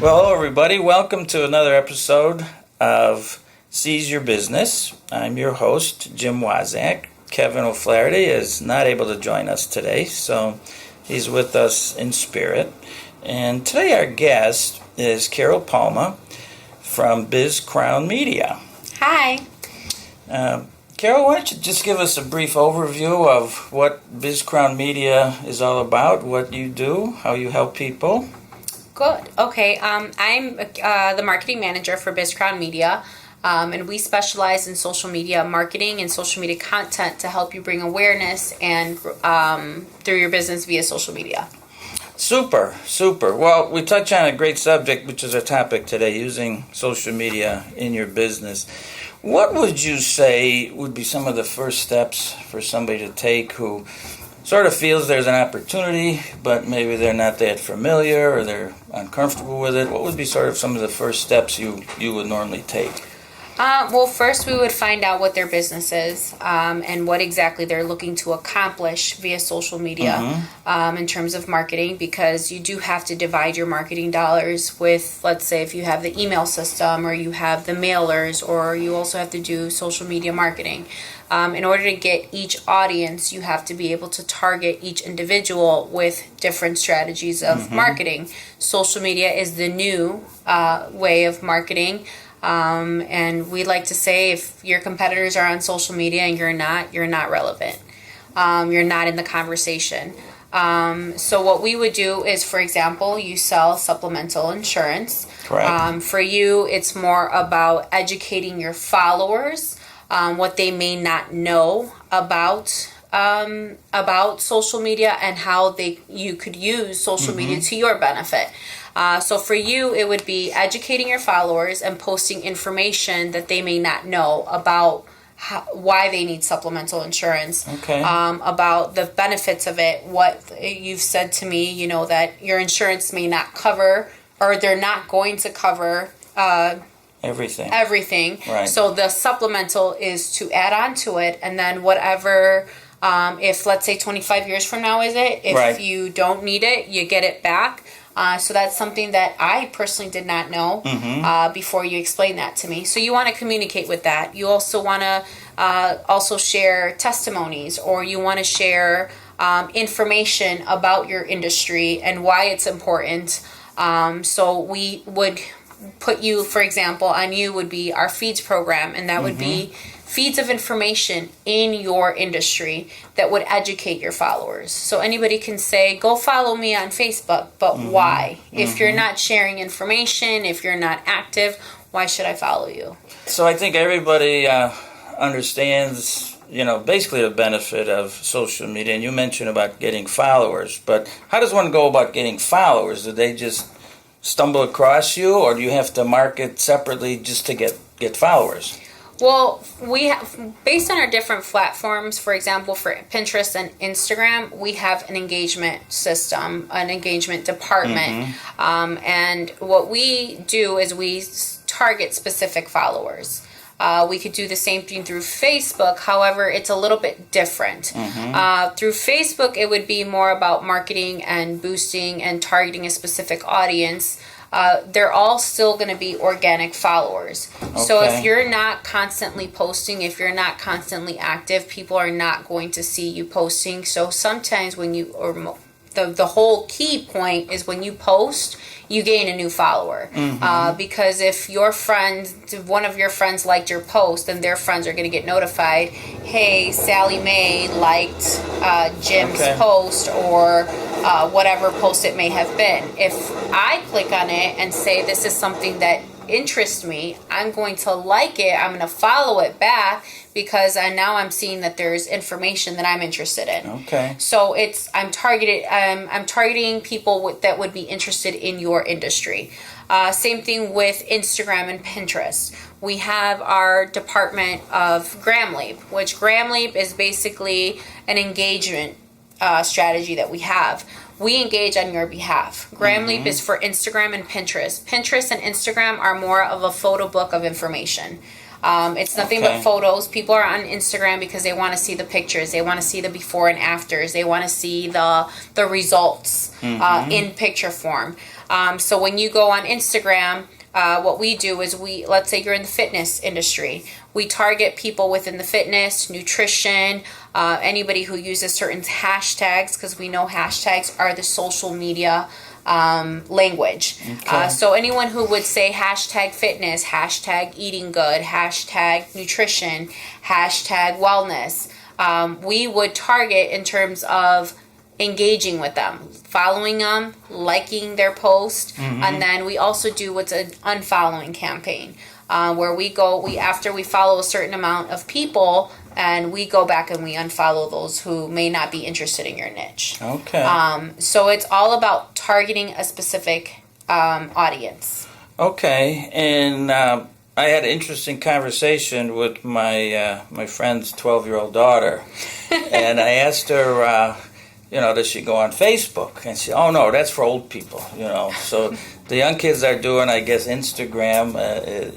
Well, hello everybody. Welcome to another episode of Seize Your Business. I'm your host, Jim Waszak. Kevin O'Flaherty is not able to join us today, so he's with us in spirit. And today our guest is Carol Palma from Biz Crown Media. Hi. Carol, why don't you just give us a brief overview of what Biz Crown Media is all about, what you do, how you help people? Good. Okay. I'm the marketing manager for Biz Crown Media, and we specialize in social media marketing and social media content to help you bring awareness and through your business via social media. Super. Well, we touch on a great subject, which is our topic today, using social media in your business. What would you say would be some of the first steps for somebody to take who sort of feels there's an opportunity, but maybe they're not that familiar or they're uncomfortable with it? What would be sort of some of the first steps you would normally take? Well, first we would find out what their business is and what exactly they're looking to accomplish via social media in terms of marketing, because you do have to divide your marketing dollars with, let's say, if you have the email system or you have the mailers, or you also have to do social media marketing. In order to get each audience, you have to be able to target each individual with different strategies of marketing. Social media is the new way of marketing. And we like to say, if your competitors are on social media and you're not relevant. You're not in the conversation. So what we would do is, for example, you sell supplemental insurance. Correct. For you, it's more about educating your followers what they may not know about social media and how you could use social media to your benefit. So for you, it would be educating your followers and posting information that they may not know about why they need supplemental insurance, about the benefits of it. What you've said to me, that your insurance may not cover, or they're not going to cover everything. Right. So the supplemental is to add on to it, and then whatever, if let's say 25 years from now if you don't need it, you get it back. So that's something that I personally did not know before you explained that to me. So you want to communicate with that. You also want to also share testimonies, or you want to share information about your industry and why it's important. So we would put you, for example, on you would be our feeds program, and that would be feeds of information in your industry that would educate your followers. So anybody can say, go follow me on Facebook, but why? If you're not sharing information, if you're not active, why should I follow you? So I think everybody understands, basically the benefit of social media. And you mentioned about getting followers, but how does one go about getting followers? Do they just stumble across you, or do you have to market separately just to get followers? Well, we have, based on our different platforms, for example, for Pinterest and Instagram, we have an engagement system, an engagement department. And what we do is we target specific followers. We could do the same thing through Facebook. However, it's a little bit different. Through Facebook, it would be more about marketing and boosting and targeting a specific audience. They're all still going to be organic followers. So if you're not constantly posting, if you're not constantly active, people are not going to see you posting. So sometimes when the whole key point is when you post, you gain a new follower. Because if one of your friends liked your post, then their friends are going to get notified, hey, Sally Mae liked Jim's post, or whatever post it may have been. If I click on it and say this is something that interests me, I'm going to like it, I'm going to follow it back, because now I'm seeing that there's information that I'm interested in. So I'm targeting people that would be interested in your industry. Same thing with Instagram and Pinterest. We have our department of Gramleap, which Gramleap is basically an engagement strategy that we have. We engage on your behalf. Gramleap is for Instagram and Pinterest. Pinterest and Instagram are more of a photo book of information. It's nothing but photos. People are on Instagram because they want to see the pictures. They want to see the before and afters. They want to see the results in picture form. So when you go on Instagram, what we do is let's say you're in the fitness industry. We target people within the fitness, nutrition, anybody who uses certain hashtags, because we know hashtags are the social media language. So anyone who would say hashtag fitness, hashtag eating good, hashtag nutrition, hashtag wellness, we would target in terms of engaging with them, following them, liking their post, and then we also do what's an unfollowing campaign, where after we follow a certain amount of people, and we go back and we unfollow those who may not be interested in your niche. So it's all about targeting a specific audience. And I had an interesting conversation with my friend's 12-year-old daughter, and I asked her, does she go on Facebook? And she said, oh, no, that's for old people, So the young kids are doing, I guess, Instagram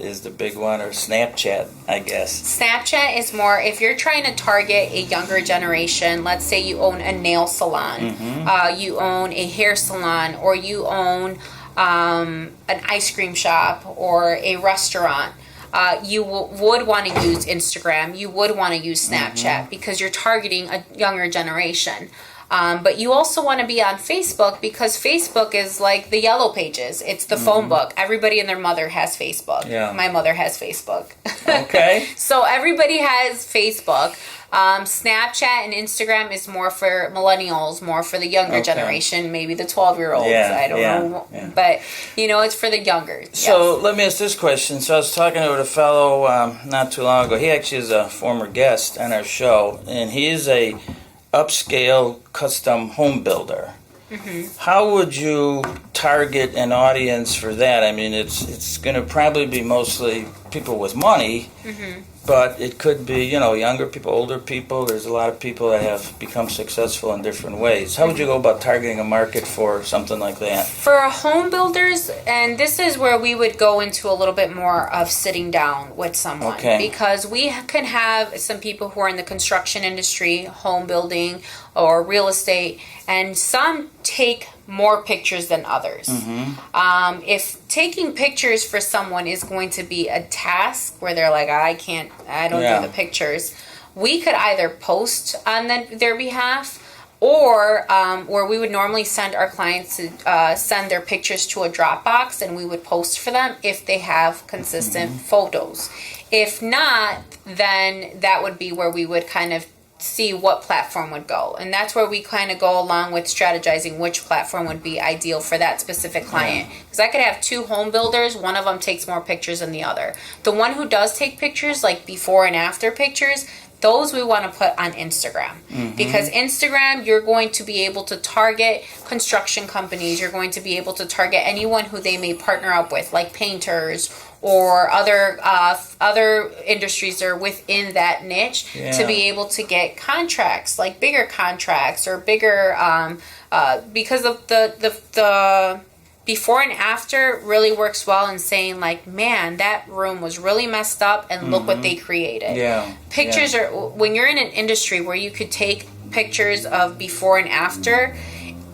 is the big one, or Snapchat, I guess. Snapchat is more, if you're trying to target a younger generation, let's say you own a nail salon, you own a hair salon, or you own an ice cream shop or a restaurant. You would want to use Instagram. You would want to use Snapchat because you're targeting a younger generation. But you also want to be on Facebook because Facebook is like the yellow pages. It's the phone book. Everybody and their mother has Facebook. Yeah. My mother has Facebook. Okay. So everybody has Facebook. Snapchat and Instagram is more for millennials, more for the younger generation, maybe the 12-year-olds. I don't know. Yeah. But, it's for the younger. So let me ask this question. So I was talking with a fellow not too long ago. He actually is a former guest on our show, and he is a upscale custom home builder. How would you target an audience for that? I mean, it's going to probably be mostly people with money, but it could be, younger people, older people. There's a lot of people that have become successful in different ways. How would you go about targeting a market for something like that? For home builders, and this is where we would go into a little bit more of sitting down with someone. Because we can have some people who are in the construction industry, home building, or real estate, and some take more pictures than others. If taking pictures for someone is going to be a task where they're like, I don't do the pictures, we could either post on their behalf, or where we would normally send our clients to send their pictures to a Dropbox, and we would post for them if they have consistent photos. If not, then that would be where we would kind of see what platform would go, and that's where we kind of go along with strategizing which platform would be ideal for that specific client, because I could have two home builders, one of them takes more pictures than the other. The one who does take pictures, like before and after pictures, those we want to put on Instagram, because Instagram, you're going to be able to target construction companies, you're going to be able to target anyone who they may partner up with, like painters or other industries that are within that niche, to be able to get contracts, like bigger contracts or bigger, because of the before and after really works well in saying, like, man, that room was really messed up and look what they created. Pictures are, when you're in an industry where you could take pictures of before and after,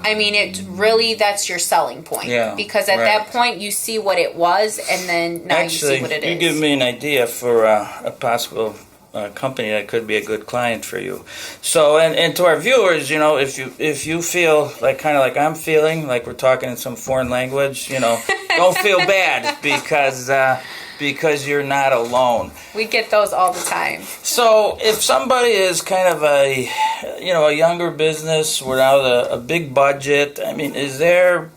I mean, it really, that's your selling point. Because at that point, you see what it was, and then now actually, you see what it is. You give me an idea for a possible company that could be a good client for you. So, and to our viewers, if you feel like kind of like I'm feeling, like we're talking in some foreign language, don't feel bad because you're not alone. We get those all the time. So if somebody is kind of a younger business without a big budget, I mean, is there,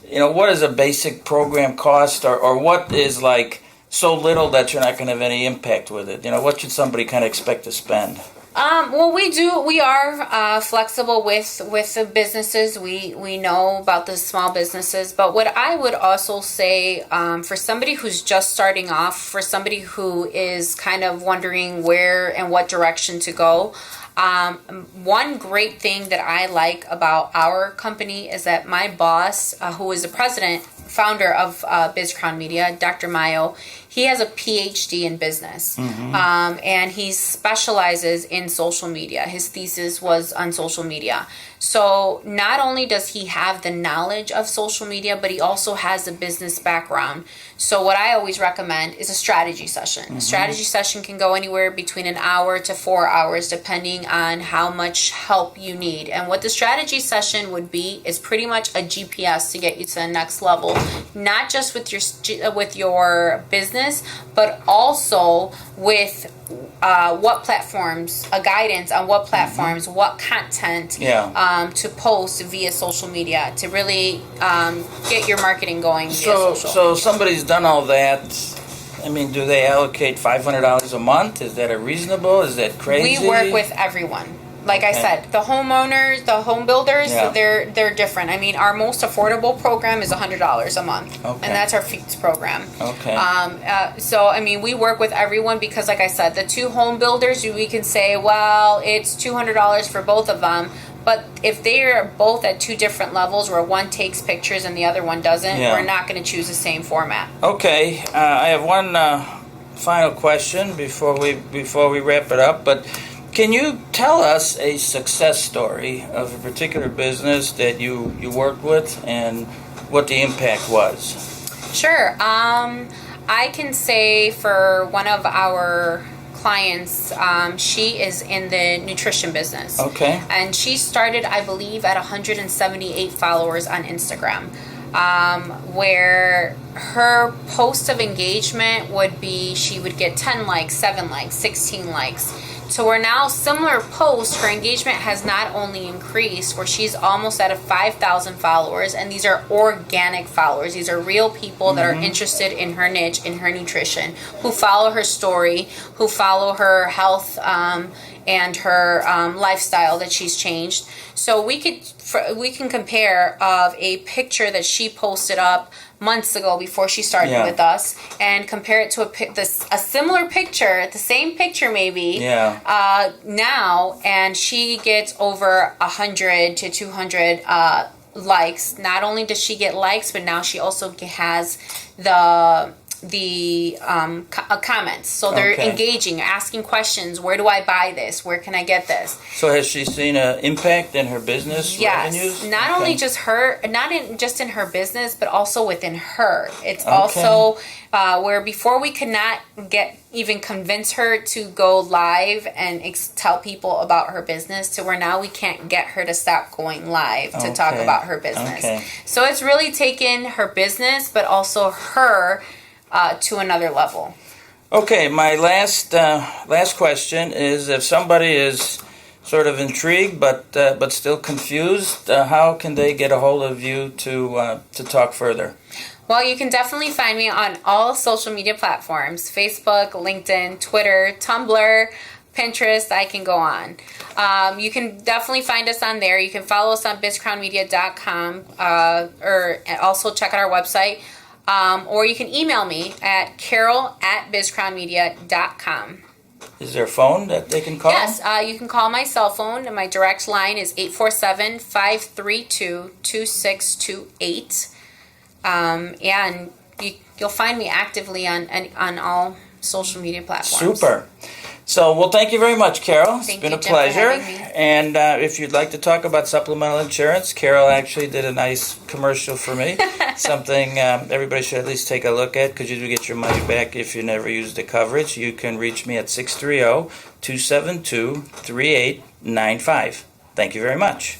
what is a basic program cost, or what is like so little that you're not going to have any impact with it? What should somebody kind of expect to spend? Well, we are flexible with the businesses. We know about the small businesses, but what I would also say, for somebody who's just starting off, for somebody who is kind of wondering where and what direction to go, one great thing that I like about our company is that my boss, who is the president, founder of BizCrown Media, Dr. Mayo, he has a PhD in business, and he specializes in social media. His thesis was on social media. So not only does he have the knowledge of social media, but he also has a business background. So what I always recommend is a strategy session. A strategy session can go anywhere between an hour to 4 hours, depending on how much help you need. And what the strategy session would be is pretty much a GPS to get you to the next level, not just with your business, but also with what platforms, a guidance on what platforms, what content to post via social media to really get your marketing going via social. So somebody's done all that. I mean, do they allocate $500 a month? Is that reasonable? Is that crazy? We work with everyone. Like I said, the homeowners, the home builders, they're different. I mean, our most affordable program is $100 a month, and that's our FEEDS program. Okay. So, I mean, we work with everyone because, like I said, the two home builders, we can say, well, it's $200 for both of them. But if they are both at two different levels where one takes pictures and the other one doesn't, we're not going to choose the same format. Okay. I have one final question before we wrap it up, but can you tell us a success story of a particular business that you worked with and what the impact was? Sure. I can say for one of our clients, she is in the nutrition business. Okay. And she started, I believe, at 178 followers on Instagram, where her post of engagement would be, she would get 10 likes, 7 likes, 16 likes. So we're now similar posts, her engagement has not only increased, where she's almost at 5,000 followers, and these are organic followers. These are real people that are interested in her niche, in her nutrition, who follow her story, who follow her health and her lifestyle that she's changed. So we can compare of a picture that she posted up months ago before she started with us, and compare it to a similar picture, the same picture maybe, now, and she gets over 100 to 200 likes. Not only does she get likes, but now she also has the comments. So they're engaging, asking questions. Where do I buy this? Where can I get this? So has she seen an impact in her business revenues? Not only just her, just in her business, but also within her. It's also where before we could not even convince her to go live and tell people about her business, to where now we can't get her to stop going live to talk about her business. So it's really taken her business, but also her to another level. Okay, my last question is, if somebody is sort of intrigued but still confused, how can they get a hold of you to talk further? Well, you can definitely find me on all social media platforms: Facebook, LinkedIn, Twitter, Tumblr, Pinterest. I can go on. You can definitely find us on there. You can follow us on bizcrownmedia.com, or also check out our website. Or you can email me at carol@bizcrownmedia.com. Is there a phone that they can call? Yes, you can call my cell phone, and my direct line is 847-532-2628. And you'll find me actively on all social media platforms. Super. So, well, thank you very much, Carol. It's been a pleasure. And if you'd like to talk about supplemental insurance, Carol actually did a nice commercial for me. Something everybody should at least take a look at, because you do get your money back if you never use the coverage. You can reach me at 630-272-3895. Thank you very much.